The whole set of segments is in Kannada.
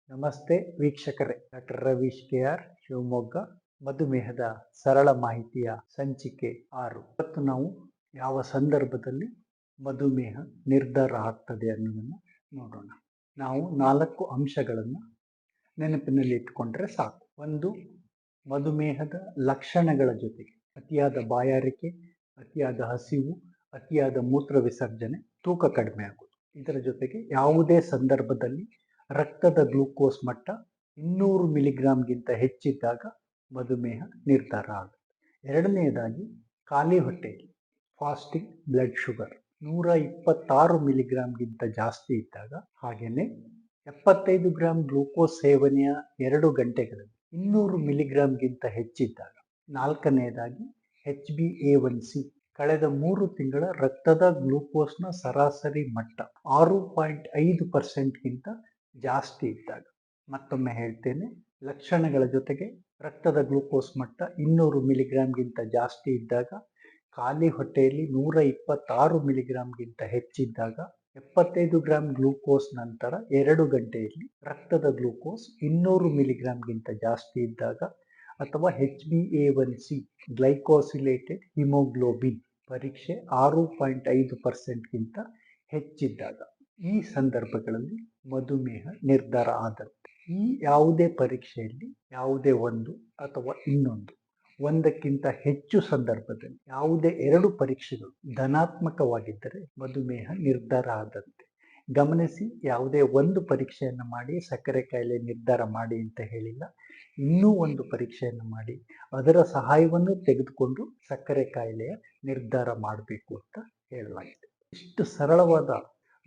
ನಮಸ್ತೆ ವೀಕ್ಷಕರೇ, ಡಾಕ್ಟರ್ ರವೀಶ್ KR ಶಿವಮೊಗ್ಗ. ಮಧುಮೇಹದ ಸರಳ ಮಾಹಿತಿಯ ಸಂಚಿಕೆ 6. ಇವತ್ತು ನಾವು ಯಾವ ಸಂದರ್ಭದಲ್ಲಿ ಮಧುಮೇಹ ನಿರ್ಧಾರ ಆಗ್ತದೆ ಅನ್ನೋದನ್ನು ನೋಡೋಣ. ನಾವು 4 ಅಂಶಗಳನ್ನು ನೆನಪಿನಲ್ಲಿ ಇಟ್ಕೊಂಡ್ರೆ ಸಾಕು. ಒಂದು, ಮಧುಮೇಹದ ಲಕ್ಷಣಗಳ ಜೊತೆಗೆ ಅತಿಯಾದ ಬಾಯಾರಿಕೆ, ಅತಿಯಾದ ಹಸಿವು, ಅತಿಯಾದ ಮೂತ್ರ ವಿಸರ್ಜನೆ, ತೂಕ ಕಡಿಮೆ ಆಗುವುದು. ಇದರ ಜೊತೆಗೆ ಯಾವುದೇ ಸಂದರ್ಭದಲ್ಲಿ ರಕ್ತದ ಗ್ಲೂಕೋಸ್ ಮಟ್ಟ 200 ಮಿಲಿಗ್ರಾಂಗಿಂತ ಹೆಚ್ಚಿದ್ದಾಗ ಮಧುಮೇಹ ನಿರ್ಧಾರ ಆಗುತ್ತೆ. ಎರಡನೆಯದಾಗಿ, ಖಾಲಿ ಹೊಟ್ಟೆಯಲ್ಲಿ ಫಾಸ್ಟಿಂಗ್ ಬ್ಲಡ್ ಶುಗರ್ 126 ಮಿಲಿಗ್ರಾಂಗಿಂತ ಜಾಸ್ತಿ ಇದ್ದಾಗ, ಹಾಗೆಯೇ 75 ಗ್ರಾಂ ಗ್ಲೂಕೋಸ್ ಸೇವನೆಯ 2 ಗಂಟೆಗಳಲ್ಲಿ 200 ಮಿಲಿಗ್ರಾಂಗಿಂತ ಹೆಚ್ಚಿದ್ದಾಗ. ನಾಲ್ಕನೆಯದಾಗಿ, HbA1c ಕಳೆದ 3 ತಿಂಗಳ ರಕ್ತದ ಗ್ಲೂಕೋಸ್ನ ಸರಾಸರಿ ಮಟ್ಟ 6.5%ಗಿಂತ ಜಾಸ್ತಿ ಇದ್ದಾಗ. ಮತ್ತೊಮ್ಮೆ ಹೇಳ್ತೇನೆ, ಲಕ್ಷಣಗಳ ಜೊತೆಗೆ ರಕ್ತದ ಗ್ಲೂಕೋಸ್ ಮಟ್ಟ 200 ಮಿಲಿಗ್ರಾಂಗಿಂತ ಜಾಸ್ತಿ ಇದ್ದಾಗ, ಖಾಲಿ ಹೊಟ್ಟೆಯಲ್ಲಿ 126 ಮಿಲಿಗ್ರಾಂಗಿಂತ ಹೆಚ್ಚಿದ್ದಾಗ, 75 ಗ್ರಾಂ ಗ್ಲೂಕೋಸ್ ನಂತರ 2 ಗಂಟೆಯಲ್ಲಿ ರಕ್ತದ ಗ್ಲೂಕೋಸ್ 200 ಮಿಲಿಗ್ರಾಂಗಿಂತ ಜಾಸ್ತಿ ಇದ್ದಾಗ, ಅಥವಾ HbA1c ಗ್ಲೈಕೋಸಿಲೇಟೆಡ್ ಹಿಮೋಗ್ಲೋಬಿನ್ ಪರೀಕ್ಷೆ 6.5%ಗಿಂತ ಹೆಚ್ಚಿದ್ದಾಗ. ಈ ಸಂದರ್ಭಗಳಲ್ಲಿ ಮಧುಮೇಹ ನಿರ್ಧಾರ ಆದಂತೆ. ಈ ಯಾವುದೇ ಪರೀಕ್ಷೆಯಲ್ಲಿ ಯಾವುದೇ ಒಂದು ಅಥವಾ ಇನ್ನೊಂದು, ಒಂದಕ್ಕಿಂತ ಹೆಚ್ಚು ಸಂದರ್ಭದಲ್ಲಿ ಯಾವುದೇ 2 ಪರೀಕ್ಷೆಗಳು ಧನಾತ್ಮಕವಾಗಿದ್ದರೆ ಮಧುಮೇಹ ನಿರ್ಧಾರ ಆದಂತೆ. ಗಮನಿಸಿ, ಯಾವುದೇ ಒಂದು ಪರೀಕ್ಷೆಯನ್ನು ಮಾಡಿ ಸಕ್ಕರೆ ಕಾಯಿಲೆ ನಿರ್ಧಾರ ಮಾಡಿ ಅಂತ ಹೇಳಿಲ್ಲ. ಇನ್ನೂ ಒಂದು ಪರೀಕ್ಷೆಯನ್ನು ಮಾಡಿ ಅದರ ಸಹಾಯವನ್ನು ತೆಗೆದುಕೊಂಡು ಸಕ್ಕರೆ ಕಾಯಿಲೆಯ ನಿರ್ಧಾರ ಮಾಡಬೇಕು ಅಂತ ಹೇಳಲಾಗಿದೆ. ಇಷ್ಟು ಸರಳವಾದ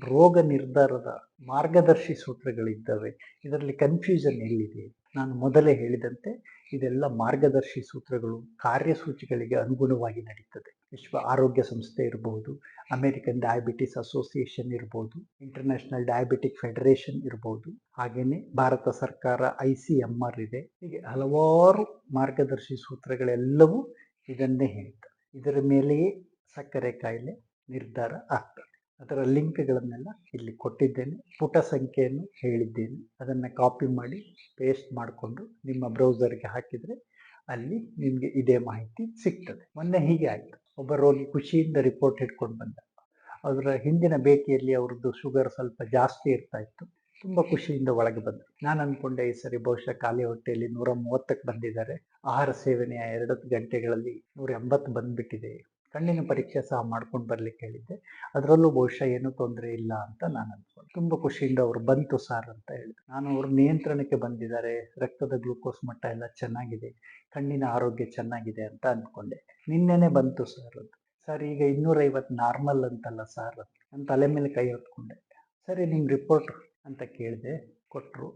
ರೋಗ ನಿರ್ಧಾರದ ಮಾರ್ಗದರ್ಶಿ ಸೂತ್ರಗಳಿದ್ದಾವೆ. ಇದರಲ್ಲಿ ಕನ್ಫ್ಯೂಷನ್ ಎಲ್ಲಿದೆ? ನಾನು ಮೊದಲೇ ಹೇಳಿದಂತೆ ಇದೆಲ್ಲ ಮಾರ್ಗದರ್ಶಿ ಸೂತ್ರಗಳು, ಕಾರ್ಯಸೂಚಿಗಳಿಗೆ ಅನುಗುಣವಾಗಿ ನಡೀತದೆ. ವಿಶ್ವ ಆರೋಗ್ಯ ಸಂಸ್ಥೆ ಇರಬಹುದು, ಅಮೆರಿಕನ್ ಡಯಾಬಿಟಿಸ್ ಅಸೋಸಿಯೇಷನ್ ಇರಬಹುದು, ಇಂಟರ್ನ್ಯಾಷನಲ್ ಡಯಾಬಿಟಿಕ್ ಫೆಡರೇಷನ್ ಇರಬಹುದು, ಹಾಗೆಯೇ ಭಾರತ ಸರ್ಕಾರ ICMR ಇದೆ. ಹೀಗೆ ಹಲವಾರು ಮಾರ್ಗದರ್ಶಿ ಸೂತ್ರಗಳೆಲ್ಲವೂ ಇದನ್ನೇ ಹೇಳ್ತವೆ. ಇದರ ಮೇಲೆಯೇ ಸಕ್ಕರೆ ಕಾಯಿಲೆ ನಿರ್ಧಾರ ಆಗ್ತದೆ. ಅದರ ಲಿಂಕ್ಗಳನ್ನೆಲ್ಲ ಇಲ್ಲಿ ಕೊಟ್ಟಿದ್ದೇನೆ. ಪುಟ ಸಂಖ್ಯೆಯನ್ನು ಹೇಳಿದ್ದೇನೆ. ಅದನ್ನು ಕಾಪಿ ಮಾಡಿ ಪೇಸ್ಟ್ ಮಾಡಿಕೊಂಡು ನಿಮ್ಮ ಬ್ರೌಸರ್ಗೆ ಹಾಕಿದರೆ ಅಲ್ಲಿ ನಿಮಗೆ ಇದೇ ಮಾಹಿತಿ ಸಿಗ್ತದೆ. ಮೊನ್ನೆ ಹೀಗೆ ಆಯಿತು. ಒಬ್ಬ ರೋಗಿ ಖುಷಿಯಿಂದ ರಿಪೋರ್ಟ್ ಇಟ್ಕೊಂಡು ಬಂದ. ಅದರ ಹಿಂದಿನ ಭೇಟಿಯಲ್ಲಿ ಅವ್ರದ್ದು ಶುಗರ್ ಸ್ವಲ್ಪ ಜಾಸ್ತಿ ಇರ್ತಾ ಇತ್ತು. ತುಂಬ ಖುಷಿಯಿಂದ ಒಳಗೆ ಬಂದರು. ನಾನು ಅಂದ್ಕೊಂಡೆ, ಈ ಸರಿ ಬಹುಶಃ ಖಾಲಿ ಹೊಟ್ಟೆಯಲ್ಲಿ 130ಕ್ಕೆ ಬಂದಿದ್ದಾರೆ, ಆಹಾರ ಸೇವನೆಯ 2 ಗಂಟೆಗಳಲ್ಲಿ 180 ಬಂದ್ಬಿಟ್ಟಿದೆ, ಕಣ್ಣಿನ ಪರೀಕ್ಷೆ ಸಹ ಮಾಡ್ಕೊಂಡು ಬರ್ಲಿಕ್ಕೆ ಹೇಳಿದ್ದೆ, ಅದರಲ್ಲೂ ಬಹುಶಃ ಏನೂ ತೊಂದರೆ ಇಲ್ಲ ಅಂತ ನಾನು ಅಂದ್ಕೊಂಡೆ. ತುಂಬ ಖುಷಿಯಿಂದ ಅವರು ಬಂತು ಸಾರ್ ಅಂತ ಹೇಳಿದ್ರು. ನಾನು ಅವರು ನಿಯಂತ್ರಣಕ್ಕೆ ಬಂದಿದ್ದಾರೆ, ರಕ್ತದ ಗ್ಲೂಕೋಸ್ ಮಟ್ಟ ಎಲ್ಲ ಚೆನ್ನಾಗಿದೆ, ಕಣ್ಣಿನ ಆರೋಗ್ಯ ಚೆನ್ನಾಗಿದೆ ಅಂತ ಅಂದ್ಕೊಂಡೆ. ನಿನ್ನೆನೆ ಬಂತು ಸರ್ ಅಂತ. ಸರ್, ಈಗ 250 ನಾರ್ಮಲ್ ಅಂತಲ್ಲ ಸರ್. ನನ್ನ ತಲೆ ಮೇಲೆ ಕೈ ಹೊತ್ಕೊಂಡೆ. ಸರಿ, ನಿಮ್ಮ ರಿಪೋರ್ಟ್ ಅಂತ ಕೇಳಿದೆ. ಕೊಟ್ಟರು.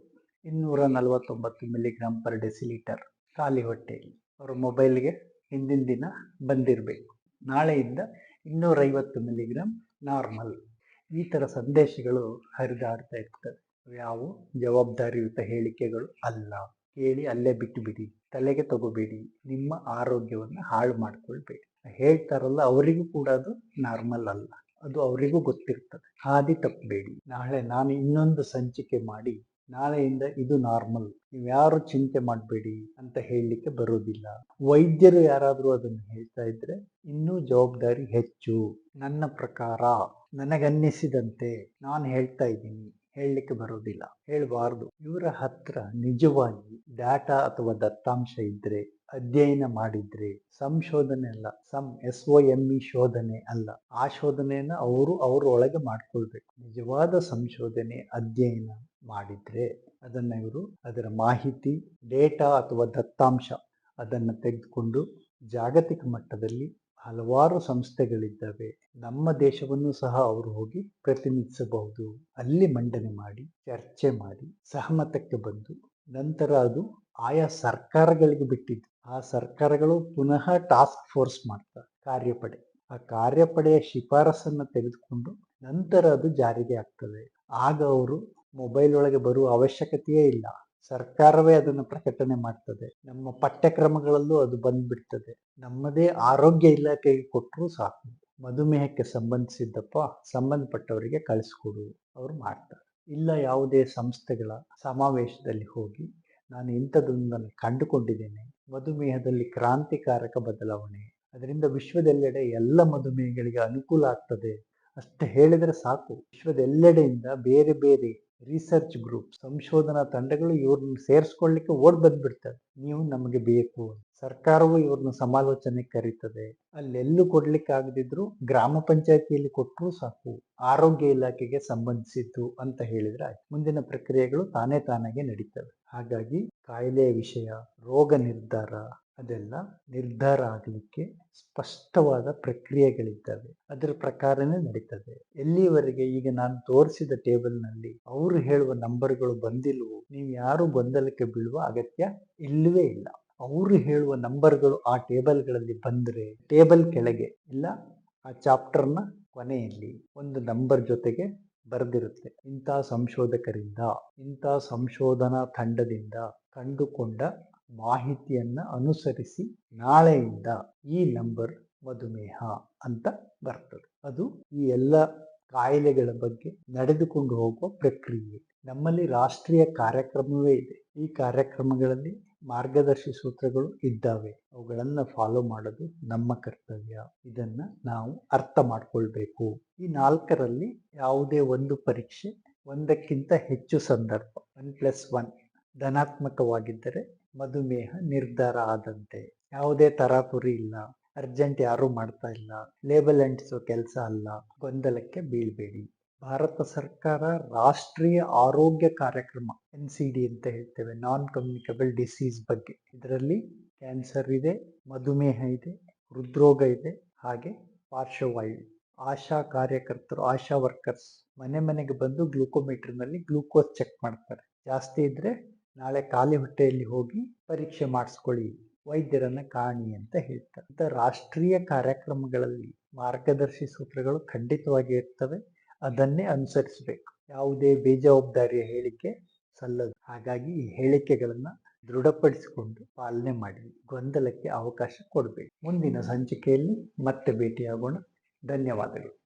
249 ಮಿಲಿಗ್ರಾಂ ಪರ್ ಡೆಸಿಲೀಟರ್ ಖಾಲಿ ಹೊಟ್ಟೆಯಲ್ಲಿ. ಅವರ ಮೊಬೈಲ್ಗೆ ಹಿಂದಿನ ದಿನ ಬಂದಿರಬೇಕು, ನಾಳೆಯಿಂದ 250 ಮಿಲಿಗ್ರಾಂ ನಾರ್ಮಲ್. ಈ ಥರ ಸಂದೇಶಗಳು ಹರಿದಾಡ್ತಾ ಇರ್ತವೆ. ಯಾವ ಜವಾಬ್ದಾರಿಯುತ ಹೇಳಿಕೆಗಳು ಅಲ್ಲ. ಕೇಳಿ ಅಲ್ಲೇ ಬಿಟ್ಟು ಬಿಡಿ, ತಲೆಗೆ ತಗೋಬೇಡಿ, ನಿಮ್ಮ ಆರೋಗ್ಯವನ್ನು ಹಾಳು ಮಾಡ್ಕೊಳ್ಬೇಡಿ. ಹೇಳ್ತಾರಲ್ಲ, ಅವರಿಗೂ ಕೂಡ ಅದು ನಾರ್ಮಲ್ ಅಲ್ಲ, ಅದು ಅವರಿಗೂ ಗೊತ್ತಿರ್ತದೆ. ಹಾದಿ ತಪ್ಪಬೇಡಿ. ನಾಳೆ ನಾನು ಇನ್ನೊಂದು ಸಂಚಿಕೆ ಮಾಡಿ ನಾಳೆಯಿಂದ ಇದು ನಾರ್ಮಲ್, ನೀವು ಯಾರು ಚಿಂತೆ ಮಾಡಬೇಡಿ ಅಂತ ಹೇಳಲಿಕ್ಕೆ ಬರೋದಿಲ್ಲ. ವೈದ್ಯರು ಯಾರಾದರೂ ಅದನ್ನು ಹೇಳ್ತಾ ಇದ್ರೆ ಇನ್ನೂ ಜವಾಬ್ದಾರಿ ಹೆಚ್ಚು. ನನ್ನ ಪ್ರಕಾರ, ನನಗನ್ನಿಸಿದಂತೆ ನಾನು ಹೇಳ್ತಾ ಇದ್ದೀನಿ, ಹೇಳಲಿಕ್ಕೆ ಬರೋದಿಲ್ಲ, ಹೇಳಬಾರ್ದು. ಇವರ ಹತ್ರ ನಿಜವಾಗಿ ಡಾಟಾ ಅಥವಾ ದತ್ತಾಂಶ ಇದ್ರೆ, ಅಧ್ಯಯನ ಮಾಡಿದ್ರೆ, ಸಂಶೋಧನೆ ಅಲ್ಲ, SOME ಶೋಧನೆ ಅಲ್ಲ, ಆ ಶೋಧನೆಯನ್ನು ಅವರು ಒಳಗೆ ಮಾಡ್ಕೊಳ್ಬೇಕು. ನಿಜವಾದ ಸಂಶೋಧನೆ, ಅಧ್ಯಯನ ಮಾಡಿದ್ರೆ ಅದನ್ನ ಇವರು ಅದರ ಮಾಹಿತಿ, ಡೇಟಾ ಅಥವಾ ದತ್ತಾಂಶ ಅದನ್ನು ತೆಗೆದುಕೊಂಡು ಜಾಗತಿಕ ಮಟ್ಟದಲ್ಲಿ ಹಲವಾರು ಸಂಸ್ಥೆಗಳಿದ್ದಾವೆ, ನಮ್ಮ ದೇಶವನ್ನು ಸಹ ಅವರು ಹೋಗಿ ಪ್ರತಿನಿಧಿಸಬಹುದು. ಅಲ್ಲಿ ಮಂಡನೆ ಮಾಡಿ, ಚರ್ಚೆ ಮಾಡಿ, ಸಹಮತಕ್ಕೆ ಬಂದು ನಂತರ ಅದು ಆಯಾ ಸರ್ಕಾರಗಳಿಗೆ ಬಿಟ್ಟಿದ್ದು. ಆ ಸರ್ಕಾರಗಳು ಪುನಃ ಟಾಸ್ಕ್ ಫೋರ್ಸ್ ಮಾಡ್ತಾರೆ, ಕಾರ್ಯಪಡೆ. ಆ ಕಾರ್ಯಪಡೆಯ ಶಿಫಾರಸನ್ನು ತೆಗೆದುಕೊಂಡು ನಂತರ ಅದು ಜಾರಿಗೆ ಆಗ್ತದೆ. ಆಗ ಅವರು ಮೊಬೈಲ್ ಒಳಗೆ ಬರುವ ಅವಶ್ಯಕತೆಯೇ ಇಲ್ಲ, ಸರ್ಕಾರವೇ ಅದನ್ನು ಪ್ರಕಟಣೆ ಮಾಡ್ತದೆ. ನಮ್ಮ ಪಠ್ಯಕ್ರಮಗಳಲ್ಲೂ ಅದು ಬಂದ್ಬಿಡ್ತದೆ. ನಮ್ಮದೇ ಆರೋಗ್ಯ ಇಲಾಖೆಗೆ ಕೊಟ್ಟರೂ ಸಾಕು, ಮಧುಮೇಹಕ್ಕೆ ಸಂಬಂಧಪಟ್ಟವರಿಗೆ ಕಳಿಸ್ಕೊಡು, ಅವರು ಮಾಡ್ತಾರೆ. ಇಲ್ಲ ಯಾವುದೇ ಸಂಸ್ಥೆಗಳ ಸಮಾವೇಶದಲ್ಲಿ ಹೋಗಿ ನಾನು ಇಂಥದ್ದೊಂದನ್ನು ಕಂಡುಕೊಂಡಿದ್ದೇನೆ, ಮಧುಮೇಹದಲ್ಲಿ ಕ್ರಾಂತಿಕಾರಕ ಬದಲಾವಣೆ, ಅದರಿಂದ ವಿಶ್ವದೆಲ್ಲೆಡೆ ಎಲ್ಲ ಮಧುಮೇಹಗಳಿಗೆ ಅನುಕೂಲ ಆಗ್ತದೆ ಅಷ್ಟು ಹೇಳಿದರೆ ಸಾಕು. ವಿಶ್ವದೆಲ್ಲೆಡೆಯಿಂದ ಬೇರೆ ಬೇರೆ ರಿಸರ್ಚ್ ಗ್ರೂಪ್, ಸಂಶೋಧನಾ ತಂಡಗಳು ಇವ್ರನ್ನ ಸೇರಿಸ್ಕೊಳ್ಳಿಕ್ಕೆ ಓಡ್ ಬಂದ್ಬಿಡ್ತವೆ. ನೀವು ನಮಗೆ ಬೇಕು, ಸರ್ಕಾರವು ಇವ್ರನ್ನ ಸಮಾಲೋಚನೆ ಕರೀತದೆ. ಅಲ್ಲೆಲ್ಲೂ ಕೊಡ್ಲಿಕ್ಕೆ ಆಗದಿದ್ರು ಗ್ರಾಮ ಪಂಚಾಯತಿಯಲ್ಲಿ ಕೊಟ್ಟರು ಸಾಕು, ಆರೋಗ್ಯ ಇಲಾಖೆಗೆ ಸಂಬಂಧಿಸಿದ್ದು ಅಂತ ಹೇಳಿದ್ರೆ ಆಯ್ತು. ಮುಂದಿನ ಪ್ರಕ್ರಿಯೆಗಳು ತಾನಾಗೆ ನಡೀತವೆ. ಹಾಗಾಗಿ ಕಾಯಿಲೆಯ ವಿಷಯ, ರೋಗ ನಿರ್ಧಾರ ಅದೆಲ್ಲ ನಿರ್ಧಾರ ಆಗಲಿಕ್ಕೆ ಸ್ಪಷ್ಟವಾದ ಪ್ರಕ್ರಿಯೆಗಳಿದ್ದಾವೆ. ಅದರ ಪ್ರಕಾರನೇ ನಡೀತದೆ. ಎಲ್ಲಿವರೆಗೆ ಈಗ ನಾನು ತೋರಿಸಿದ ಟೇಬಲ್ನಲ್ಲಿ ಅವರು ಹೇಳುವ ನಂಬರ್ಗಳು ಬಂದಿಲ್ವೋ, ನೀವು ಯಾರು ಗೊಂದಲಕ್ಕೆ ಬೀಳುವ ಅಗತ್ಯ ಇಲ್ಲವೇ ಇಲ್ಲ. ಅವರು ಹೇಳುವ ನಂಬರ್ಗಳು ಆ ಟೇಬಲ್ಗಳಲ್ಲಿ ಬಂದರೆ ಟೇಬಲ್ ಕೆಳಗೆ ಇಲ್ಲ ಆ ಚಾಪ್ಟರ್ನ ಕೊನೆಯಲ್ಲಿ ಒಂದು ನಂಬರ್ ಜೊತೆಗೆ ಬರೆದಿರುತ್ತೆ, ಇಂಥ ಸಂಶೋಧಕರಿಂದ, ಇಂಥ ಸಂಶೋಧನಾ ತಂಡದಿಂದ ಕಂಡುಕೊಂಡ ಮಾಹಿತಿಯನ್ನ ಅನುಸರಿಸಿ ನಾಳೆಯಿಂದ ಈ ನಂಬರ್ ಮಧುಮೇಹ ಅಂತ ಬರ್ತದೆ. ಅದು ಈ ಎಲ್ಲ ಕಾಯಿಲೆಗಳ ಬಗ್ಗೆ ನಡೆದುಕೊಂಡು ಹೋಗುವ ಪ್ರಕ್ರಿಯೆ. ನಮ್ಮಲ್ಲಿ ರಾಷ್ಟ್ರೀಯ ಕಾರ್ಯಕ್ರಮವೇ ಇದೆ. ಈ ಕಾರ್ಯಕ್ರಮಗಳಲ್ಲಿ ಮಾರ್ಗದರ್ಶಿ ಸೂತ್ರಗಳು ಇದ್ದಾವೆ. ಅವುಗಳನ್ನು ಫಾಲೋ ಮಾಡೋದು ನಮ್ಮ ಕರ್ತವ್ಯ. ಇದನ್ನ ನಾವು ಅರ್ಥ ಮಾಡ್ಕೊಳ್ಬೇಕು. ಈ 4ರಲ್ಲಿ ಯಾವುದೇ ಒಂದು ಪರೀಕ್ಷೆ ಒಂದಕ್ಕಿಂತ ಹೆಚ್ಚು ಸಂದರ್ಭ 1+1 ಧನಾತ್ಮಕವಾಗಿದ್ದರೆ ಮಧುಮೇಹ ನಿರ್ಧಾರ ಆದಂತೆ. ಯಾವುದೇ ತರಾತುರಿ ಇಲ್ಲ, ಅರ್ಜೆಂಟ್ ಯಾರೂ ಮಾಡ್ತಾ ಇಲ್ಲ, ಲೇಬಲ್ ಅಂಟಿಸೋ ಕೆಲಸ ಅಲ್ಲ, ಗೊಂದಲಕ್ಕೆ ಬೀಳ್ಬೇಡಿ. ಭಾರತ ಸರ್ಕಾರ ರಾಷ್ಟ್ರೀಯ ಆರೋಗ್ಯ ಕಾರ್ಯಕ್ರಮ NCD ಅಂತ ಹೇಳ್ತೇವೆ, ನಾನ್ ಕಮ್ಯುನಿಕಬಲ್ ಡಿಸೀಸ್ ಬಗ್ಗೆ. ಇದರಲ್ಲಿ ಕ್ಯಾನ್ಸರ್ ಇದೆ, ಮಧುಮೇಹ ಇದೆ, ಹೃದ್ರೋಗ ಇದೆ, ಹಾಗೆ ಪಾರ್ಶ್ವವಾಯು. ಆಶಾ ಕಾರ್ಯಕರ್ತರು, ಆಶಾ ವರ್ಕರ್ಸ್ ಮನೆ ಮನೆಗೆ ಬಂದು ಗ್ಲೂಕೋಮೀಟರ್ನಲ್ಲಿ ಗ್ಲೂಕೋಸ್ ಚೆಕ್ ಮಾಡ್ತಾರೆ. ಜಾಸ್ತಿ ಇದ್ರೆ ನಾಳೆ ಖಾಲಿ ಹೊಟ್ಟೆಯಲ್ಲಿ ಹೋಗಿ ಪರೀಕ್ಷೆ ಮಾಡಿಸ್ಕೊಳ್ಳಿ, ವೈದ್ಯರನ್ನ ಕಾಣಿ ಅಂತ ಹೇಳ್ತಾರೆ. ಇಂಥ ರಾಷ್ಟ್ರೀಯ ಕಾರ್ಯಕ್ರಮಗಳಲ್ಲಿ ಮಾರ್ಗದರ್ಶಿ ಸೂತ್ರಗಳು ಖಂಡಿತವಾಗಿ ಇರ್ತವೆ. ಅದನ್ನೇ ಅನುಸರಿಸಬೇಕು. ಯಾವುದೇ ಬೇಜವಾಬ್ದಾರಿಯ ಹೇಳಿಕೆ ಸಲ್ಲದು. ಹಾಗಾಗಿ ಈ ಹೇಳಿಕೆಗಳನ್ನ ದೃಢಪಡಿಸಿಕೊಂಡು ಪಾಲನೆ ಮಾಡಿ, ಗೊಂದಲಕ್ಕೆ ಅವಕಾಶ ಕೊಡಬೇಕು. ಮುಂದಿನ ಸಂಚಿಕೆಯಲ್ಲಿ ಮತ್ತೆ ಭೇಟಿಯಾಗೋಣ. ಧನ್ಯವಾದಗಳು.